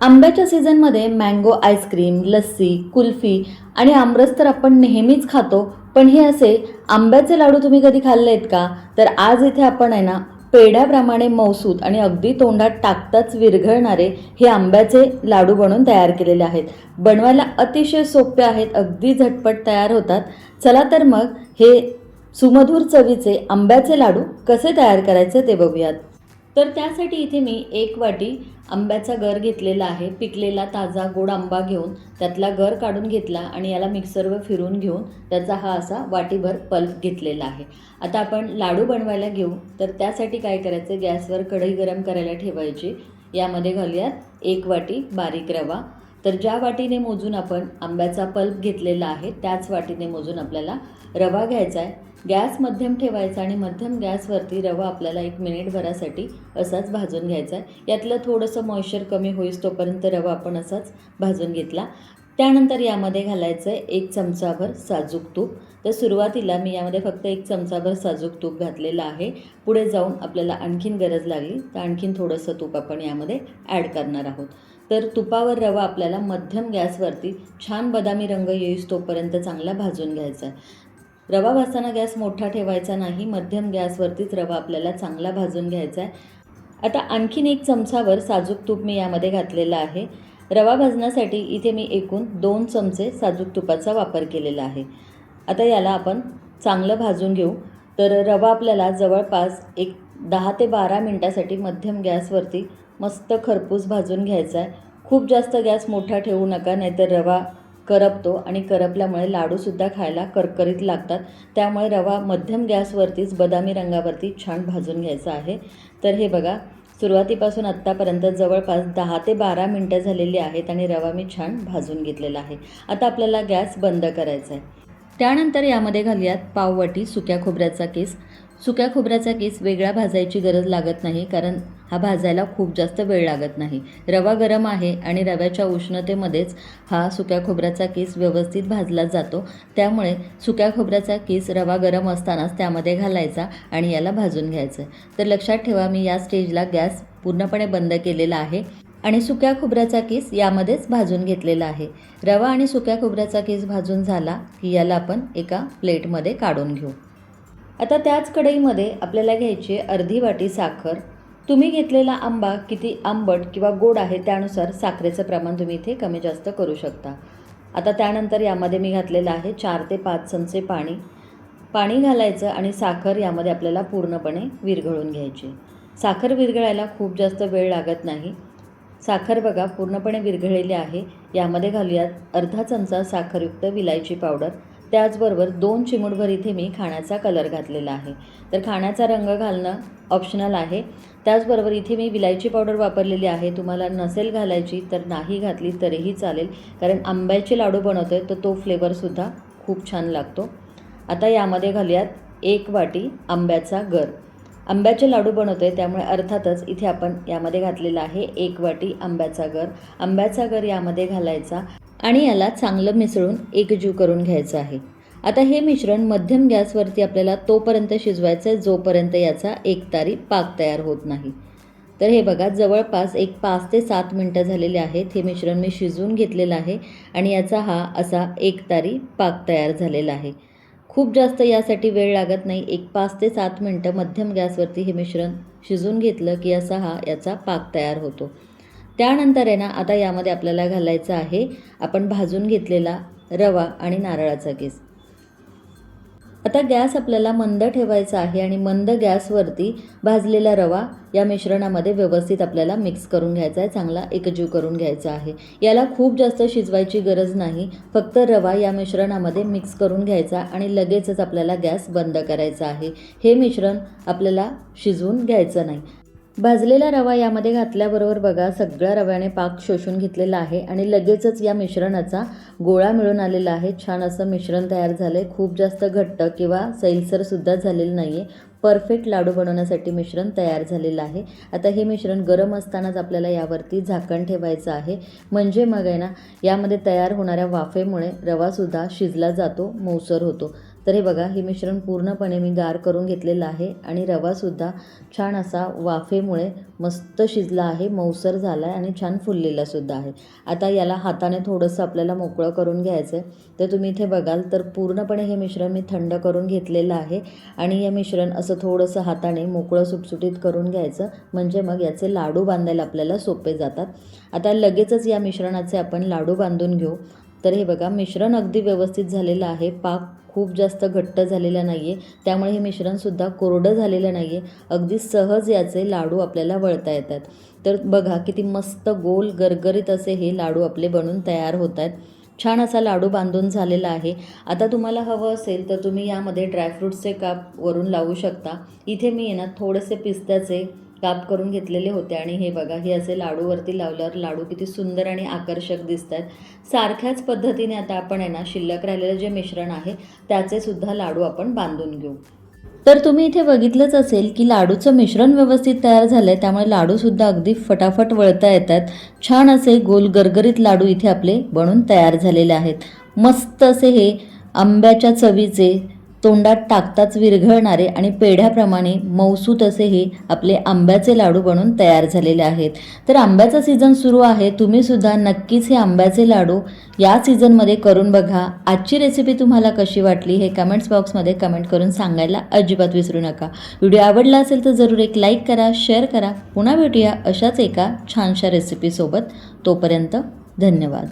आंब्याच्या सीझनमध्ये mango ice cream, lassi, kulfi आणि आमरस तर आपण नेहमीच खातो. पण हे असे आंब्याचे लाडू तुम्ही कधी खाल्ले आहेत का? तर आज इथे आपण आहे ना, पेढ्याप्रमाणे मऊसूत आणि अगदी तोंडात टाकताच विरघळणारे हे आंब्याचे लाडू बनवून तयार केलेले आहेत. बनवायला अतिशय सोपे आहेत, अगदी झटपट तयार होतात. चला तर मग हे सुमधुर चवीचे आंब्याचे लाडू कसे तयार करायचे ते बघूयात. तर त्यासाठी इथे मी 1 वाटी आंब्याचा गर घेतलेला आहे. पिकलेला ताजा गोड आंबा घेऊन त्यातला गर काढून घेतला आणि याला मिक्सरवर फिरून घेऊन त्याचा हा असा वाटीभर पल्प घेतलेला आहे. आता आपण लाडू बनवायला घेऊ. तर त्यासाठी काय करायचं, गॅसवर कढई गरम करायला ठेवायची. यामध्ये घालूयात 1 वाटी बारीक रवा. तर ज्या वाटीने मोजून आपण आंब्याचा पल्प घेतलेला आहे त्याच वाटीने मोजून आपल्याला रवा घ्यायचा आहे. गॅस मध्यम ठेवायचा आणि मध्यम गॅसवरती रवा आपल्याला 1 मिनिटभरासाठी असाच भाजून घ्यायचा आहे. यातलं थोडंसं मॉइश्चर कमी होईस तोपर्यंत रवा आपण असाच भाजून घेतला. त्यानंतर यामध्ये घालायचं आहे 1 चमचाभर साजूक तूप. तर सुरुवातीला मी यामध्ये फक्त 1 चमचाभर साजूक तूप घातलेलं आहे. पुढे जाऊन आपल्याला आणखीन गरज लागली तर आणखीन थोडंसं तूप आपण यामध्ये ॲड करणार आहोत. तर तुपावर रवा आपल्याला मध्यम गॅसवरती छान बदामी रंग येईस तोपर्यंत चांगला भाजून घ्यायचा आहे. रवा भाजताना गॅस मोठा ठेवायचा नाही, मध्यम गॅसवरतीच रवा आपल्याला चांगला भाजून घ्यायचा आहे. आता आणखीन 1 चमचाभर साजूक तूप मी यामध्ये घातलेलं आहे. रवा भाजण्यासाठी इथे मी एकूण 2 चमचे साजूक तुपाचा वापर केलेला आहे. आता याला आपण चांगलं भाजून घेऊ. तर रवा आपल्याला जवळपास एक 10 ते 12 मिनटासाठी मध्यम गॅसवरती मस्त खरपूस भाजून घ्यायचा आहे. खूप जास्त गॅस मोठा ठेवू नका, नाहीतर रवा करपतो आणि करपल्यामुळे लाडूसुद्धा खायला करकरीत लागतात. त्यामुळे रवा मध्यम गॅसवरतीच बदामी रंगावरती छान भाजून घ्यायचा आहे. तर हे बघा, सुरुवातीपासून आत्तापर्यंत जवळपास 10 ते 12 मिनटं झालेली आहेत आणि रवा मी छान भाजून घेतलेला आहे. आता आपल्याला गॅस बंद करायचा आहे. त्यानंतर यामध्ये घालूयात पाव वाटी सुक्या खोबऱ्याचा किस. सुक्या खोबऱ्याचा किस वेगळा भाजायची गरज लागत नाही, कारण हा भाजायला खूप जास्त वेळ लागत नाही. रवा गरम आहे आणि रव्याच्या उष्णतेमध्येच हा सुक्या खोबऱ्याचा किस व्यवस्थित भाजला जातो. त्यामुळे सुक्या खोबऱ्याचा किस रवा गरम असतानाच त्यामध्ये घालायचा आणि याला भाजून घ्यायचं. तर लक्षात ठेवा, मी या स्टेजला गॅस पूर्णपणे बंद केलेला आहे आणि सुक्या खोबऱ्याचा किस यामध्येच भाजून घेतलेला आहे. रवा आणि सुक्या खोबऱ्याचा किस भाजून झाला की याला आपण एका प्लेटमध्ये काढून घेऊ. आता त्याच कढईमध्ये आपल्याला घ्यायची अर्धी वाटी साखर. तुम्ही घेतलेला आंबा किती आंबट किंवा गोड आहे त्यानुसार साखरेचं प्रमाण तुम्ही इथे कमी जास्त करू शकता. आता त्यानंतर यामध्ये मी घातलेलं आहे 4 ते 5 चमचे पाणी. पाणी घालायचं आणि साखर यामध्ये आपल्याला पूर्णपणे विरघळून घ्यायची. साखर विरघळायला खूप जास्त वेळ लागत नाही. साखर बघा पूर्णपणे विरघळलेली आहे. यामध्ये घालूयात अर्धा चमचा साखरयुक्त विलायची पावडर. त्याचबरोबर 2 चिमूटभर इथे मी खाण्याचा कलर घातलेला आहे. तर खाण्याचा रंग घालणं ऑप्शनल आहे. त्याचबरोबर इथे मी विलायची पावडर वापरलेली आहे. तुम्हाला नसेल घालायची तर नाही घातली तरीही चालेल, कारण आंब्याचे लाडू बनवतो आहे तर तो फ्लेवरसुद्धा खूप छान लागतो. आता यामध्ये घालूयात 1 वाटी आंब्याचा गर. आंब्याचे लाडू बनवतो आहे त्यामुळे अर्थातच इथे आपण यामध्ये घातलेला आहे 1 वाटी आंब्याचा गर. आंब्याचा गर यामध्ये घालायचा आणि याला चांगलं मिसळून एकजीव करून घ्यायचं आहे. आता हे मिश्रण मध्यम गॅसवरती आपल्याला तोपर्यंत शिजवायचं आहे जोपर्यंत याचा एकतारी पाक तयार होत नाही. तर हे बघा, जवळपास 5 ते 7 मिनटं झालेले आहेत. हे मिश्रण मी शिजवून घेतलेलं आहे आणि याचा हा असा एकतारी पाक तयार झालेला आहे. खूप जास्त यासाठी वेळ लागत नाही. 5 ते 7 मिनटं मध्यम गॅसवरती हे मिश्रण शिजवून घेतलं की असा हा याचा पाक तयार होतो. त्यानंतर आहे ना, आता यामध्ये आपल्याला घालायचं आहे आपण भाजून घेतलेला रवा आणि नारळाचा किस. आता गॅस आपल्याला मंद ठेवायचा आहे आणि मंद गॅसवरती भाजलेला रवा या मिश्रणामध्ये व्यवस्थित आपल्याला मिक्स करून घ्यायचा आहे, चांगला एकजीव करून घ्यायचा आहे. याला खूप जास्त शिजवायची गरज नाही, फक्त रवा या मिश्रणामध्ये मिक्स करून घ्यायचा आणि लगेचच आपल्याला गॅस बंद करायचा आहे. हे मिश्रण आपल्याला शिजवून घ्यायचं नाही. भाजलेला रवा यामध्ये घातल्याबरोबर बघा, सगळ्या रव्याने पाक शोषून घेतलेला आहे आणि लगेचच या मिश्रणाचा गोळा मिळून आलेला आहे. छान असं मिश्रण तयार झालं आहे. खूप जास्त घट्ट किंवा सैलसरसुद्धा झालेलं नाही आहे. परफेक्ट लाडू बनवण्यासाठी मिश्रण तयार झालेलं आहे. आता हे मिश्रण गरम असतानाच आपल्याला यावरती झाकण ठेवायचं आहे, म्हणजे मग आहे ना, यामध्ये तयार होणाऱ्या वाफेमुळे रवासुद्धा शिजला जातो, मऊसर होतो. तर हे बघा, हे मिश्रण पूर्णपणे मी गार करून घेतलेलं आहे आणि रवासुद्धा छान असा वाफेमुळे मस्त शिजला आहे, मऊसर झाला आहे आणि छान फुललेलासुद्धा आहे. आता याला हाताने थोडंसं आपल्याला मोकळं करून घ्यायचं आहे. तर तुम्ही इथे बघाल तर पूर्णपणे हे मिश्रण मी थंड करून घेतलेलं आहे आणि हे मिश्रण असं थोडंसं हाताने मोकळं सुटसुटीत करून घ्यायचं, म्हणजे मग याचे लाडू बांधायला आपल्याला सोपे जातात. आता लगेचच या मिश्रणाचे आपण लाडू बांधून घेऊ. तर हे बघा, मिश्रण अगदी व्यवस्थित झालेलं आहे, पाक खूप जास्त घट्ट झालेला नाही आहे, त्यामुळे हे मिश्रणसुद्धा कोरडं झालेलं नाही आहे. अगदी सहज याचे लाडू आपल्याला वळता येतात. तर बघा किती मस्त गोल गरगरीत असे हे लाडू आपले बनून तयार होत आहेत. छान असा लाडू बांधून झालेला आहे. आता तुम्हाला हवं असेल तर तुम्ही यामध्ये ड्रायफ्रूट्सचे काप वरून लावू शकता. इथे मी थोडेसे पिस्त्याचे काप करून घेतलेले होते आणि हे बघा, हे असे लाडूवरती लावल्यावर लाडू किती सुंदर आणि आकर्षक दिसत आहेत. सारख्याच पद्धतीने आता आपण शिल्लक राहिलेलं जे मिश्रण आहे त्याचे सुद्धा लाडू आपण बांधून घेऊ. तर तुम्ही इथे बघितलंच असेल की लाडूचं मिश्रण व्यवस्थित तयार झालं आहे, त्यामुळे लाडूसुद्धा अगदी फटाफट वळता येतात. छान असे गोल गरगरीत लाडू इथे आपले बनून तयार झालेले आहेत. मस्त असे हे आंब्याच्या चवीचे, तोंडात टाकताच विरघळणारे आणि पेढ्याप्रमाणे मऊसूत असे हे आपले आंब्याचे लाडू बनून तयार झालेले आहेत. तर आंब्याचा सीझन सुरू आहे, तुम्हीसुद्धा नक्कीच हे आंब्याचे लाडू या सीझनमध्ये करून बघा. आजची रेसिपी तुम्हाला कशी वाटली हे कमेंट्स बॉक्समध्ये कमेंट करून सांगायला अजिबात विसरू नका. व्हिडिओ आवडला असेल तर जरूर एक लाईक करा, शेअर करा. पुन्हा भेटूया अशाच एका छानशा रेसिपीसोबत. तोपर्यंत धन्यवाद.